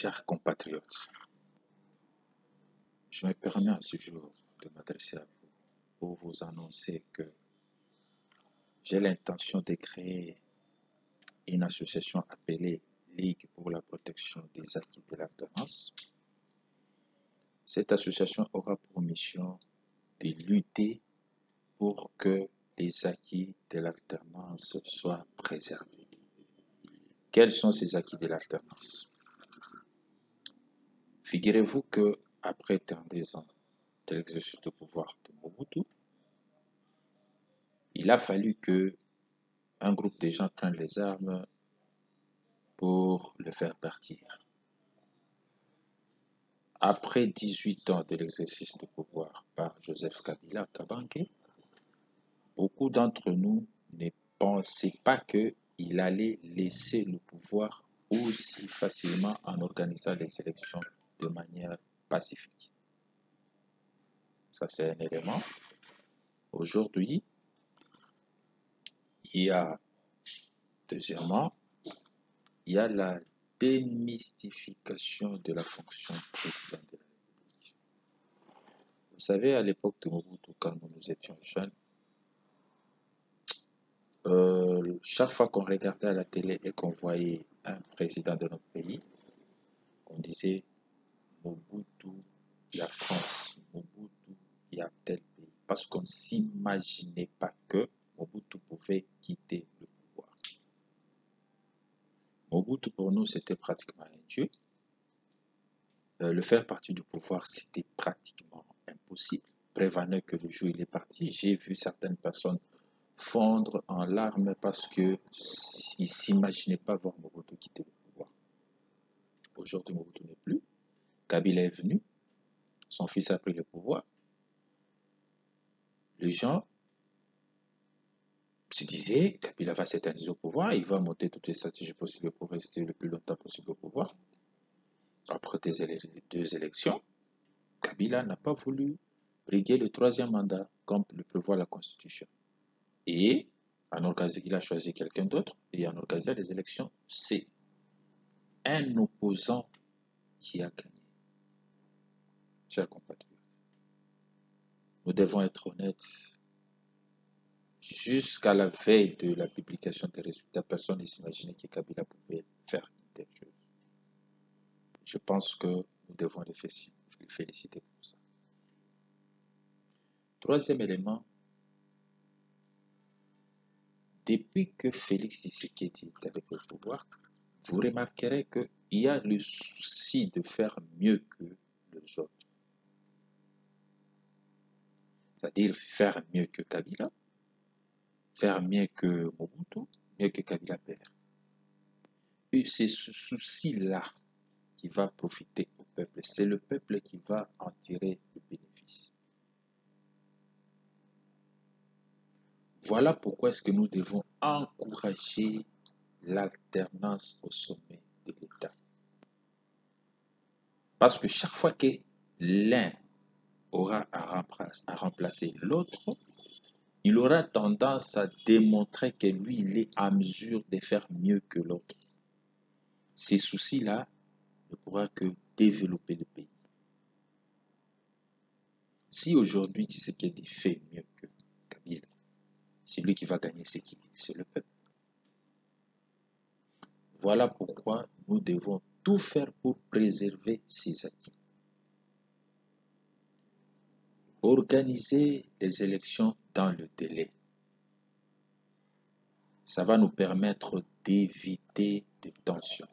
Chers compatriotes, je me permets à ce jour de m'adresser à vous pour vous annoncer que j'ai l'intention de créer une association appelée Ligue pour la protection des acquis de l'alternance. Cette association aura pour mission de lutter pour que les acquis de l'alternance soient préservés. Quels sont ces acquis de l'alternance? Figurez-vous que après 32 ans de l'exercice de pouvoir de Mobutu, il a fallu que un groupe de gens prennent les armes pour le faire partir. Après 18 ans de l'exercice de pouvoir par Joseph Kabila Kabange, beaucoup d'entre nous ne pensaient pas qu'il allait laisser le pouvoir aussi facilement en organisant les élections de manière pacifique. Ça, c'est un élément. Aujourd'hui, deuxièmement, il y a la démystification de la fonction président de la République. Vous savez, à l'époque de Mobutu, quand nous étions jeunes, chaque fois qu'on regardait à la télé et qu'on voyait un président de notre pays, on disait Mobutu, la France, Mobutu, il y a tel pays. Parce qu'on ne s'imaginait pas que Mobutu pouvait quitter le pouvoir. Mobutu, pour nous, c'était pratiquement un dieu. Le faire partir du pouvoir, c'était pratiquement impossible. Preuve en est que le jour où il est parti, j'ai vu certaines personnes fondre en larmes parce qu'ils ne s'imaginaient pas voir Mobutu quitter le pouvoir. Aujourd'hui, Mobutu n'est plus. Kabila est venu. Son fils a pris le pouvoir. Les gens se disaient, Kabila va s'éterniser au pouvoir, il va monter toutes les stratégies possibles pour rester le plus longtemps possible au pouvoir. Après deux élections, Kabila n'a pas voulu briguer le 3e mandat, comme le prévoit la Constitution. Et il a choisi quelqu'un d'autre et en organisant les élections, c'est un opposant qui a gagné. Chers compatriotes, nous devons être honnêtes. Jusqu'à la veille de la publication des résultats, personne ne s'imaginait que Kabila pouvait faire une telle chose. Je pense que nous devons le féliciter pour ça. Troisième élément, depuis que Félix Tshisekedi est avec le pouvoir, vous remarquerez qu'il y a le souci de faire mieux que les autres. C'est-à-dire faire mieux que Kabila, faire mieux que Mobutu, mieux que Kabila père. Et c'est ce souci-là qui va profiter au peuple. C'est le peuple qui va en tirer le bénéfice. Voilà pourquoi est-ce que nous devons encourager l'alternance au sommet de l'État. Parce que chaque fois que l'un aura à remplacer l'autre, il aura tendance à démontrer que lui, il est en mesure de faire mieux que l'autre. Ces soucis-là ne pourra que développer le pays. Si aujourd'hui Tshisekedi fait mieux que Kabila, celui qui va gagner, c'est qui? C'est le peuple. Voilà pourquoi nous devons tout faire pour préserver ces acquis. Organiser les élections dans le délai. Ça va nous permettre d'éviter des tensions,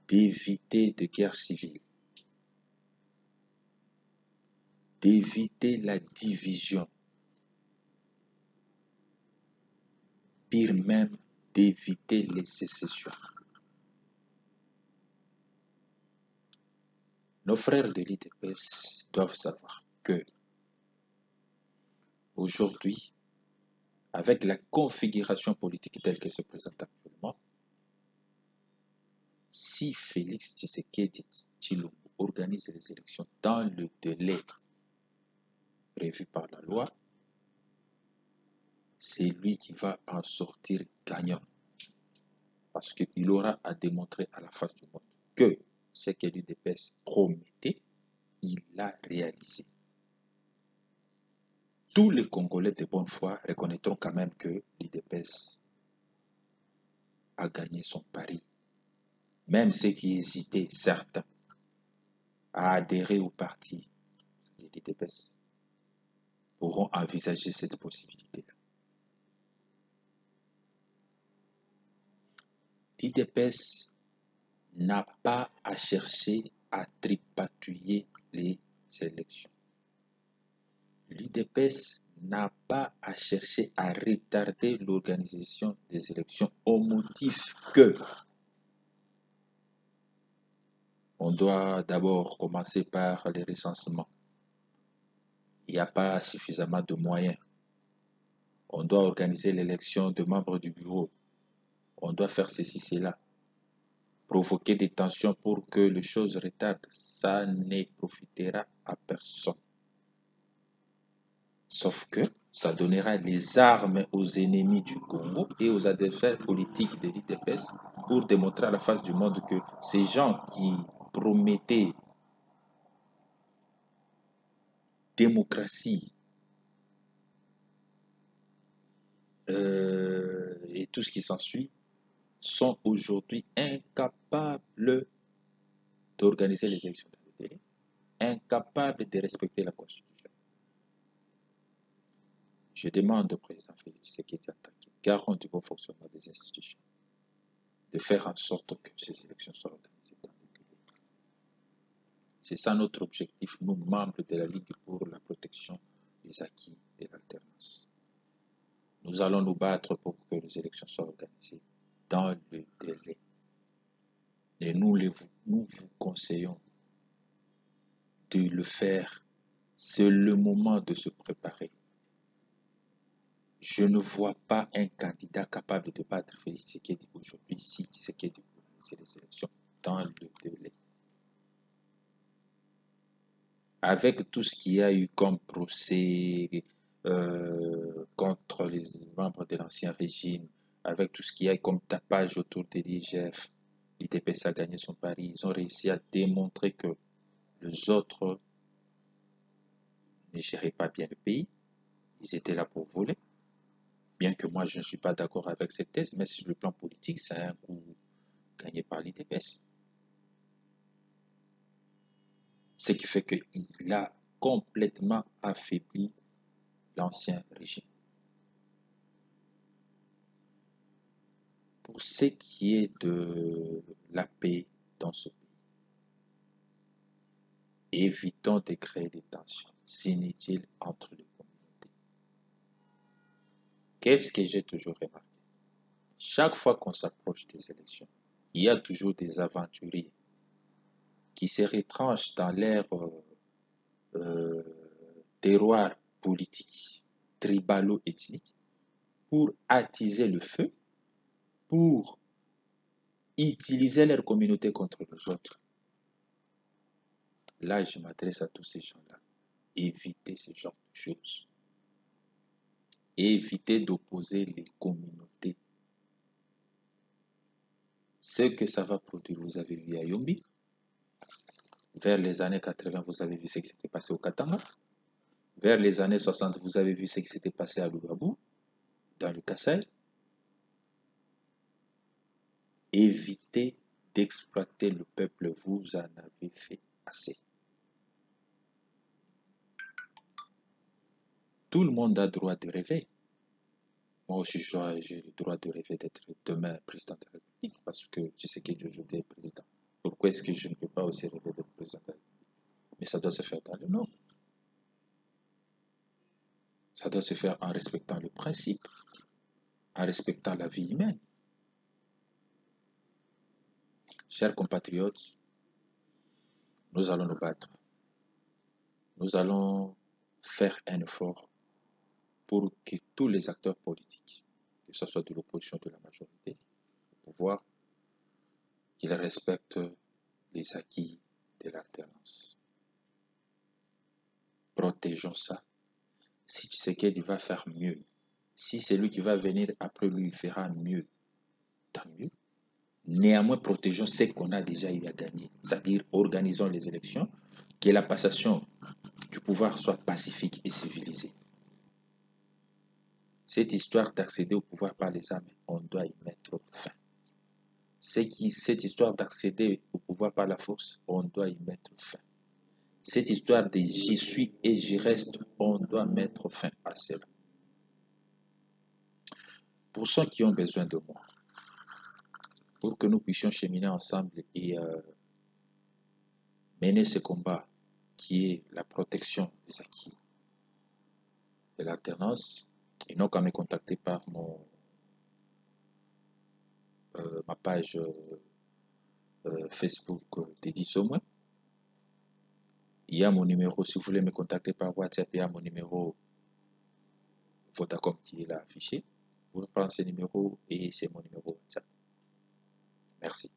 d'éviter de guerres civiles, d'éviter la division, pire même, d'éviter les sécessions. Nos frères de l'IDPS doivent savoir que aujourd'hui, avec la configuration politique telle qu'elle se présente actuellement, si Félix Tshisekedi Tshilombo organise les élections dans le délai prévu par la loi, c'est lui qui va en sortir gagnant. Parce qu'il aura à démontrer à la face du monde que ce que l'UDPS promettait, il l'a réalisé. Tous les Congolais de bonne foi reconnaîtront quand même que l'UDPS a gagné son pari. Même ceux qui hésitaient, certains, à adhérer au parti de l'UDPS pourront envisager cette possibilité-là. L'UDPS n'a pas à chercher à tripatouiller les élections. L'UDPS n'a pas à chercher à retarder l'organisation des élections au motif que on doit d'abord commencer par les recensements. Il n'y a pas suffisamment de moyens. On doit organiser l'élection de membres du bureau. On doit faire ceci, cela. Provoquer des tensions pour que les choses retardent, ça ne profitera à personne. Sauf que ça donnera les armes aux ennemis du Congo et aux adversaires politiques de l'UDPS pour démontrer à la face du monde que ces gens qui promettaient démocratie et tout ce qui s'ensuit sont aujourd'hui incapables d'organiser les élections dans le délai, incapables de respecter la Constitution. Je demande au président Félix Tshisekedi, garant du bon fonctionnement des institutions, de faire en sorte que ces élections soient organisées dans le délai. C'est ça notre objectif, nous, membres de la Ligue pour la protection des acquis de l'alternance. Nous allons nous battre pour que les élections soient organisées dans le délai. Et nous vous conseillons de le faire. C'est le moment de se préparer. Je ne vois pas un candidat capable de battre Félix Tshisekedi aujourd'hui si Tshisekedi pour organiser les élections dans le délai. Avec tout ce qu'il y a eu comme procès contre les membres de l'ancien régime, avec tout ce qu'il y a eu comme tapage autour de l'IGF, l'UDPS a gagné son pari. Ils ont réussi à démontrer que les autres ne géraient pas bien le pays. Ils étaient là pour voler. Bien que moi, je ne suis pas d'accord avec cette thèse, mais sur le plan politique, c'est un coup gagné par l'UDPS. Ce qui fait qu'il a complètement affaibli l'ancien régime. Pour ce qui est de la paix dans ce pays, évitons de créer des tensions inutiles entre les communautés. Qu'est-ce que j'ai toujours remarqué? Chaque fois qu'on s'approche des élections, il y a toujours des aventuriers qui se retranchent dans leur terroir politique, tribalo-ethnique, pour attiser le feu, pour utiliser leur communauté contre les autres. Là, je m'adresse à tous ces gens-là. Évitez ce genre de choses. Évitez d'opposer les communautés. Ce que ça va produire, vous avez vu à Yombi. Vers les années 80, vous avez vu ce qui s'était passé au Katanga. Vers les années 60, vous avez vu ce qui s'était passé à Lugabu, dans le Kassai. Évitez d'exploiter le peuple, vous en avez fait assez. Tout le monde a droit de rêver. Moi aussi, j'ai le droit de rêver d'être demain président de la République parce que tu sais que aujourd'hui est président. Pourquoi est-ce que je ne peux pas aussi rêver d'être président de la République? Mais ça doit se faire dans le Nord. Ça doit se faire en respectant le principe, en respectant la vie humaine. Chers compatriotes, nous allons nous battre. Nous allons faire un effort pour que tous les acteurs politiques, que ce soit de l'opposition ou de la majorité, au pouvoir, qu'ils respectent les acquis de l'alternance. Protégeons ça. Si Tshisekedi va faire mieux, si celui qui va venir après lui fera mieux, tant mieux. Néanmoins, protégeons ce qu'on a déjà eu à gagner, c'est-à-dire organisons les élections, que la passation du pouvoir soit pacifique et civilisée. Cette histoire d'accéder au pouvoir par les armes, on doit y mettre fin. Cette histoire d'accéder au pouvoir par la force, on doit y mettre fin. Cette histoire de j'y suis et j'y reste, on doit mettre fin à cela. Pour ceux qui ont besoin de moi, pour que nous puissions cheminer ensemble et mener ce combat qui est la protection des acquis de l'alternance, ils n'ont qu'à me contacter par ma page Facebook dédiée au moins. Il y a mon numéro, si vous voulez me contacter par WhatsApp, il y a mon numéro Vodacom qui est là affiché. Vous prenez ce numéro et c'est mon numéro WhatsApp. Merci.